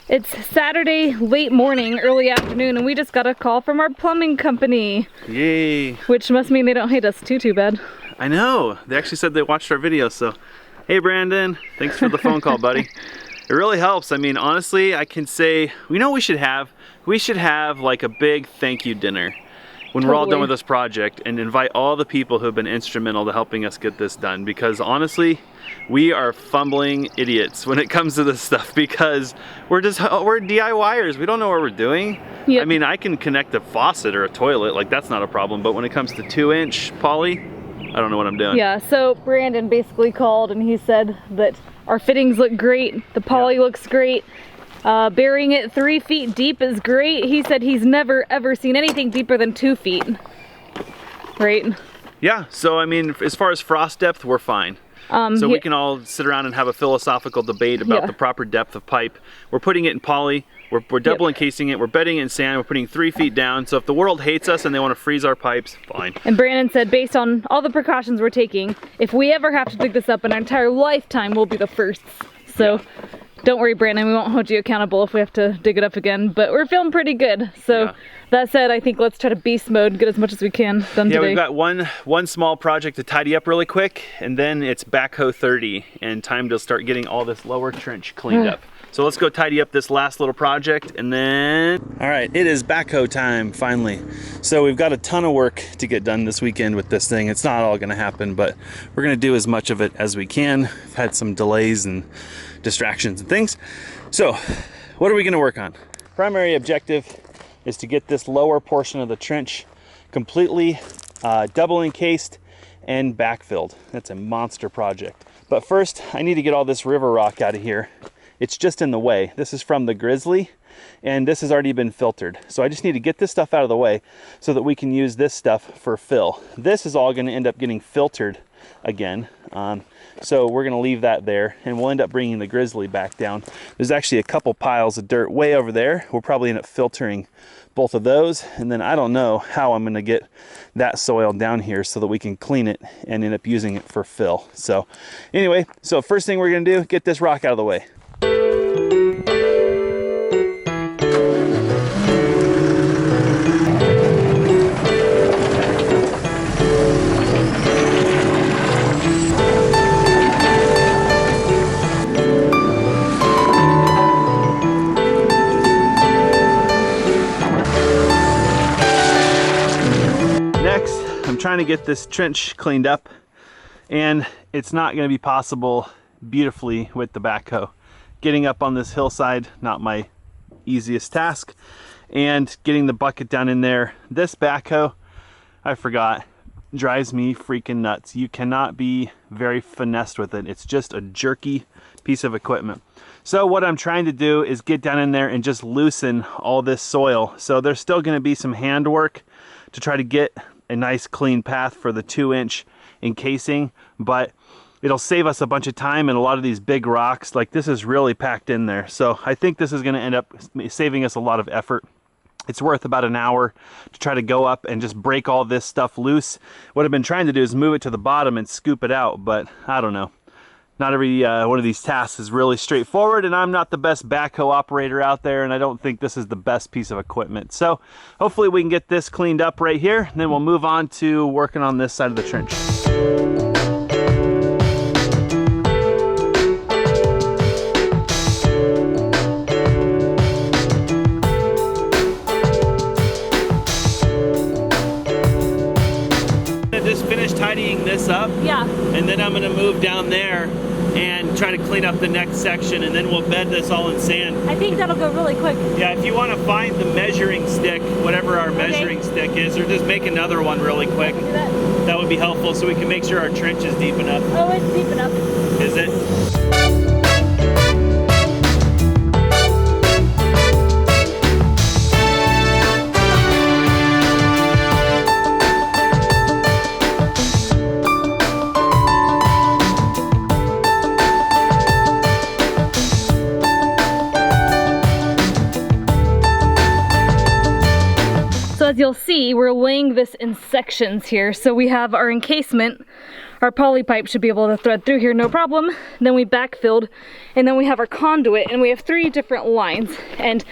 It's Saturday, late morning, early afternoon, and we just got a call from our plumbing company. Yay. Which must mean they don't hate us too bad. I know. They actually said they watched our video, so hey Brandon, thanks for the phone call, buddy. It really helps. I mean, honestly, I can say, we know what we should have? We should have like a big thank you dinner when we're all done with this project and invite all the people who have been instrumental to helping us get this done, because honestly, we are fumbling idiots when it comes to this stuff because we're DIYers. We don't know what we're doing. Yep. I mean, I can connect a faucet or a toilet, like that's not a problem, but when it comes to 2-inch poly, I don't know what I'm doing. Yeah, so Brandon basically called and he said that our fittings look great, the poly looks great, burying it 3 feet deep is great. He said he's never ever seen anything deeper than 2 feet, right? Yeah, so I mean, as far as frost depth, we're fine. So we can all sit around and have a philosophical debate about the proper depth of pipe. We're putting it in poly, we're double encasing it, we're bedding it in sand, we're putting 3 feet down. So if the world hates us and they want to freeze our pipes, fine. And Brandon said, based on all the precautions we're taking, if we ever have to dig this up in our entire lifetime, we'll be the first. So don't worry, Brandon, we won't hold you accountable if we have to dig it up again, but we're feeling pretty good. So that said, I think let's try to beast mode, get as much as we can done today. Yeah, we've got one small project to tidy up really quick, and then it's Backhoe 30, and time to start getting all this lower trench cleaned up. So let's go tidy up this last little project, and then... All right, it is backhoe time, finally. So we've got a ton of work to get done this weekend with this thing. It's not all gonna happen, but we're gonna do as much of it as we can. We've had some delays and distractions and things. So what are we gonna work on? Primary objective is to get this lower portion of the trench completely double encased and backfilled. That's a monster project. But first, I need to get all this river rock out of here. It's just in the way. This is from the Grizzly, and this has already been filtered. So I just need to get this stuff out of the way so that we can use this stuff for fill. This is all gonna end up getting filtered again. So we're gonna leave that there, and we'll end up bringing the Grizzly back down. There's actually a couple piles of dirt way over there. We'll probably end up filtering both of those, and then I don't know how I'm gonna get that soil down here so that we can clean it and end up using it for fill. So anyway, so first thing we're gonna do, get this rock out of the way. Next, I'm trying to get this trench cleaned up, and it's not going to be possible beautifully with the backhoe. Getting up on this hillside, not my easiest task, and getting the bucket down in there. This backhoe, I forgot, drives me freaking nuts. You cannot be very finessed with it. It's just a jerky piece of equipment. So what I'm trying to do is get down in there and just loosen all this soil. So there's still going to be some handwork to try to get a nice clean path for the 2-inch encasing, but it'll save us a bunch of time, and a lot of these big rocks, like this is really packed in there. So I think this is going to end up saving us a lot of effort. It's worth about an hour to try to go up and just break all this stuff loose. What I've been trying to do is move it to the bottom and scoop it out, but I don't know. Not every one of these tasks is really straightforward, and I'm not the best backhoe operator out there, and I don't think this is the best piece of equipment. So hopefully we can get this cleaned up right here, and then we'll move on to working on this side of the trench. Just finished tidying this up, and then I'm going to move down there and try to clean up the next section, and then we'll bed this all in sand. I think that'll go really quick. Yeah, if you want to find the measuring stick, whatever our measuring stick is, or just make another one really quick, that would be helpful so we can make sure our trench is deep enough. Oh, it's deep enough. Is it? As you'll see, we're laying this in sections here. So we have our encasement our poly pipe should be able to thread through here no problem. Then we backfilled, and then we have our conduit, and we have 3 different lines. And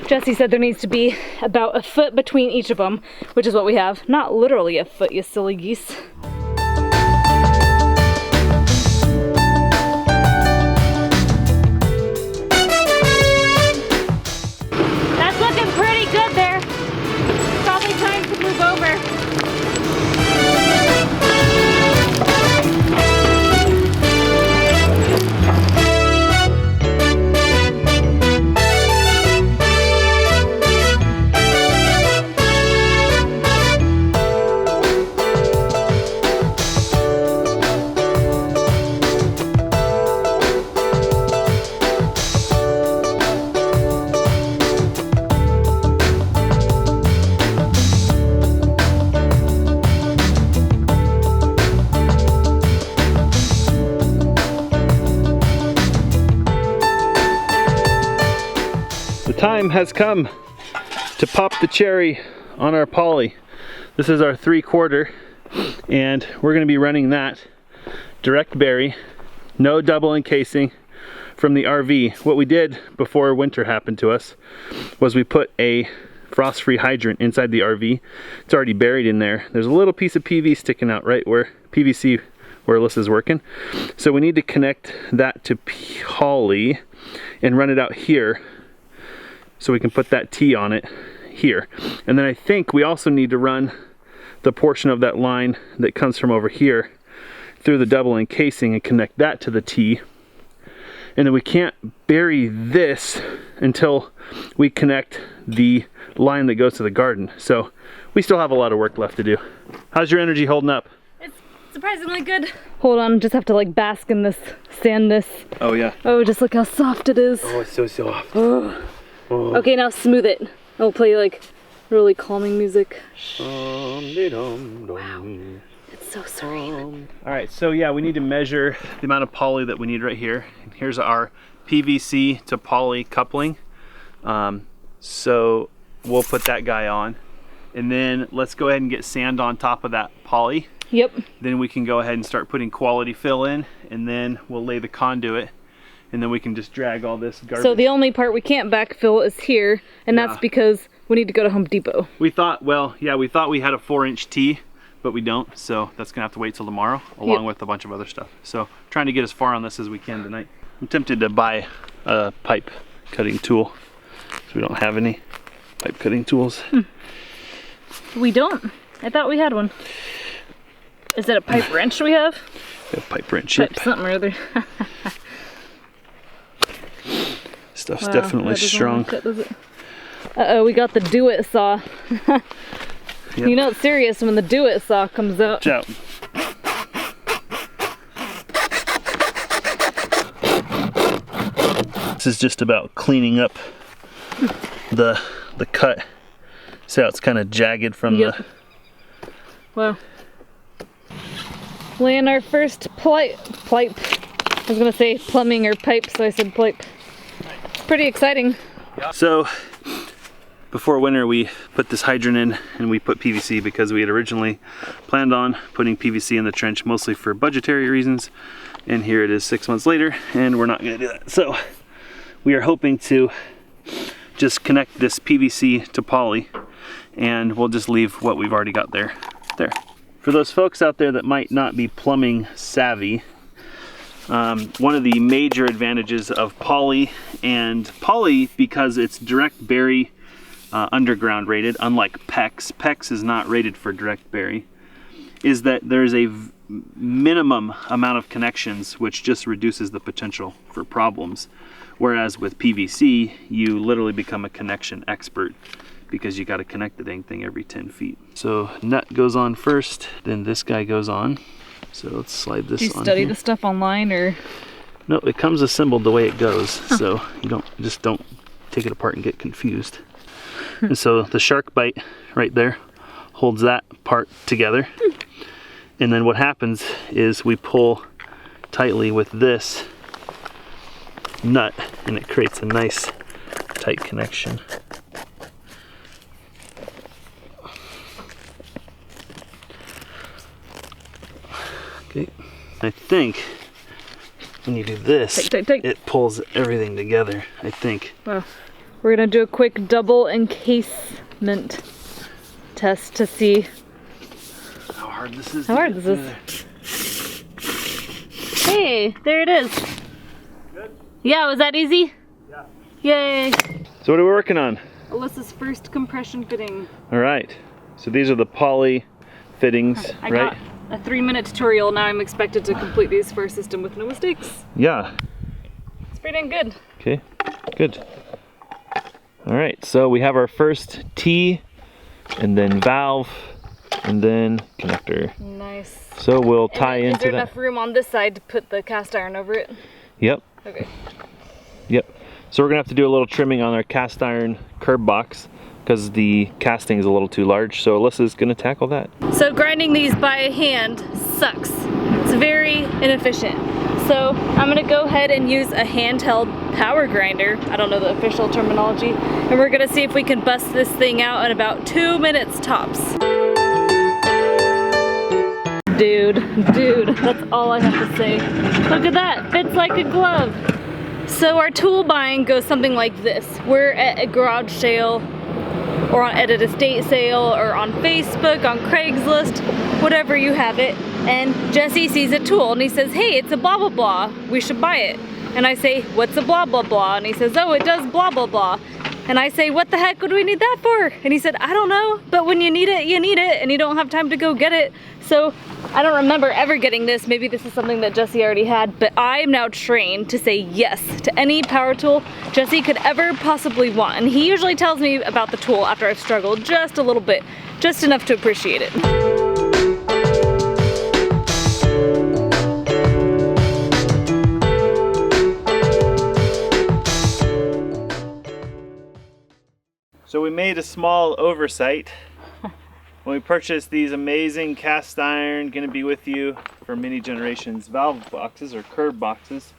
Jesse said there needs to be about a foot between each of them, which is what we have. Not literally a foot, you silly geese. That's looking pretty good there. Probably time to move over. Time has come to pop the cherry on our poly. This is our 3/4, and we're going to be running that direct bury, no double encasing from the RV. What we did before winter happened to us was we put a frost-free hydrant inside the RV. It's already buried in there. There's a little piece of PV sticking out right where PVC where Alyssa's working. So we need to connect that to poly and run it out here, so we can put that T on it here. And then I think we also need to run the portion of that line that comes from over here through the double encasing and connect that to the T. And then we can't bury this until we connect the line that goes to the garden. So we still have a lot of work left to do. How's your energy holding up? It's surprisingly good. Hold on, just have to like bask in this sandness. Oh yeah. Oh, just look how soft it is. Oh, it's so soft. Oh. Oh. Okay, now smooth it. I'll play like really calming music. Wow. It's so serene. All right, so yeah, we need to measure the amount of poly that we need right here. Here's our PVC to poly coupling. So we'll put that guy on, and then let's go ahead and get sand on top of that poly. Yep. Then we can go ahead and start putting quality fill in, and then we'll lay the conduit, and then we can just drag all this garbage. So the only part we can't backfill is here, and that's because we need to go to Home Depot. We thought, well, yeah, we thought we had a 4-inch T, but we don't, so that's gonna have to wait till tomorrow, along with a bunch of other stuff. So trying to get as far on this as we can tonight. I'm tempted to buy a pipe cutting tool, so we don't have any pipe cutting tools. We don't? I thought we had one. Is it a pipe wrench we have? We have pipe wrench, Pipe something or other. Stuff's definitely strong. Cut, does it? Uh-oh, we got the do-it saw. Yep. You know it's serious when the do-it saw comes out. Watch out. This is just about cleaning up the cut. See how it's kind of jagged from the... Wow. Laying our first pipe. I was gonna say plumbing or pipe, so I said pipe. Pretty exciting. So before winter we put this hydrant in, and we put PVC because we had originally planned on putting PVC in the trench mostly for budgetary reasons, and here it is 6 months later and we're not going to do that. So we are hoping to just connect this PVC to poly, and we'll just leave what we've already got there. For those folks out there that might not be plumbing savvy, one of the major advantages of poly, and poly because it's direct bury underground rated, unlike PEX. PEX is not rated for direct bury, is that there's a minimum amount of connections, which just reduces the potential for problems. Whereas with PVC, you literally become a connection expert because you got to connect the dang thing every 10 feet. So nut goes on first, then this guy goes on. So let's slide this on. Do you study the stuff online, or? No, it comes assembled the way it goes. So you don't take it apart and get confused. And so the shark bite right there holds that part together. And then what happens is we pull tightly with this nut, and it creates a nice tight connection. Okay. I think when you do this, it pulls everything together, I think. Well, we're gonna do a quick double encasement test to see how hard this is. Hey, there it is. Good? Yeah, was that easy? Yeah. Yay. So what are we working on? Alyssa's first compression fitting. All right. So these are the poly fittings, I right? got a 3-minute tutorial. Now I'm expected to complete these for a system with no mistakes. Yeah. It's pretty dang good. Okay, good. All right, so we have our first T, and then valve, and then connector. Nice. So we'll tie into that. Is there enough room on this side to put the cast iron over it? Yep. Okay. Yep. So we're gonna have to do a little trimming on our cast iron curb box because the casting is a little too large. So Alyssa's gonna tackle that. So grinding these by hand sucks. It's very inefficient. So I'm gonna go ahead and use a handheld power grinder. I don't know the official terminology. And we're gonna see if we can bust this thing out in about 2 minutes tops. Dude, that's all I have to say. Look at that, fits like a glove. So our tool buying goes something like this. We're at a garage sale, or at an estate sale, or on Facebook, on Craigslist, whatever you have it. And Jesse sees a tool and he says, hey, it's a blah blah blah, we should buy it. And I say, what's a blah blah blah? And he says, oh, it does blah blah blah. And I say, what the heck would we need that for? And he said, I don't know, but when you need it, and you don't have time to go get it. So I don't remember ever getting this. Maybe this is something that Jesse already had, but I am now trained to say yes to any power tool Jesse could ever possibly want. And he usually tells me about the tool after I've struggled just a little bit, just enough to appreciate it. So we made a small oversight when we purchased these amazing cast iron, gonna be with you for many generations, valve boxes or curb boxes.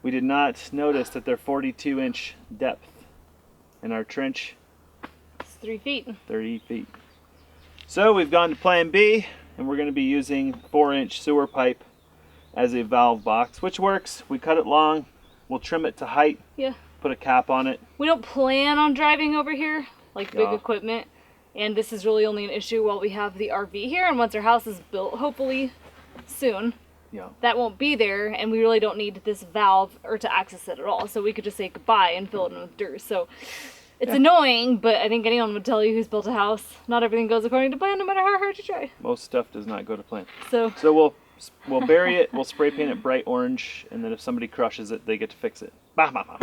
We did not notice that they're 42-inch depth and our trench It's 3 feet. 30 feet. So we've gone to plan B and we're gonna be using 4-inch sewer pipe as a valve box, which works. We cut it long, we'll trim it to height. Yeah. Put a cap on it. We don't plan on driving over here, like big Yeah. equipment, and this is really only an issue while we have the RV here, and once our house is built, hopefully soon, Yeah. that won't be there, and we really don't need this valve or to access it at all, so we could just say goodbye and fill it in with dirt. So it's annoying, but I think anyone would tell you who's built a house, not everything goes according to plan, no matter how hard you try. Most stuff does not go to plan. So We'll bury it, we'll spray paint it bright orange, and then if somebody crushes it, they get to fix it. Bah, bah, bah.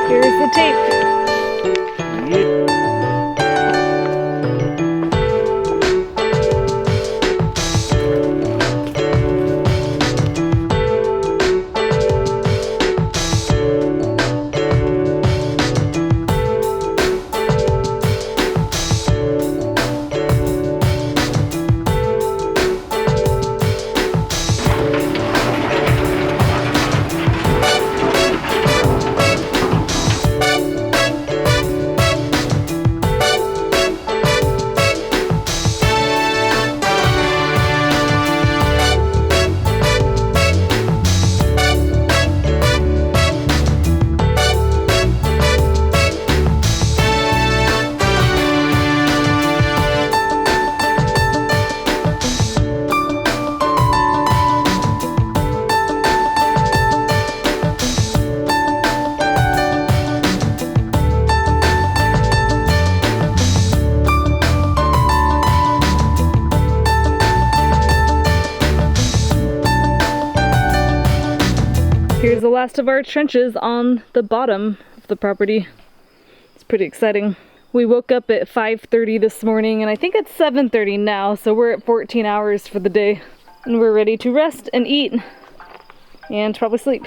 here's the tape. Here's the last of our trenches on the bottom of the property. It's pretty exciting. We woke up at 5:30 this morning and I think it's 7:30 now, so we're at 14 hours for the day. And we're ready to rest and eat and probably sleep.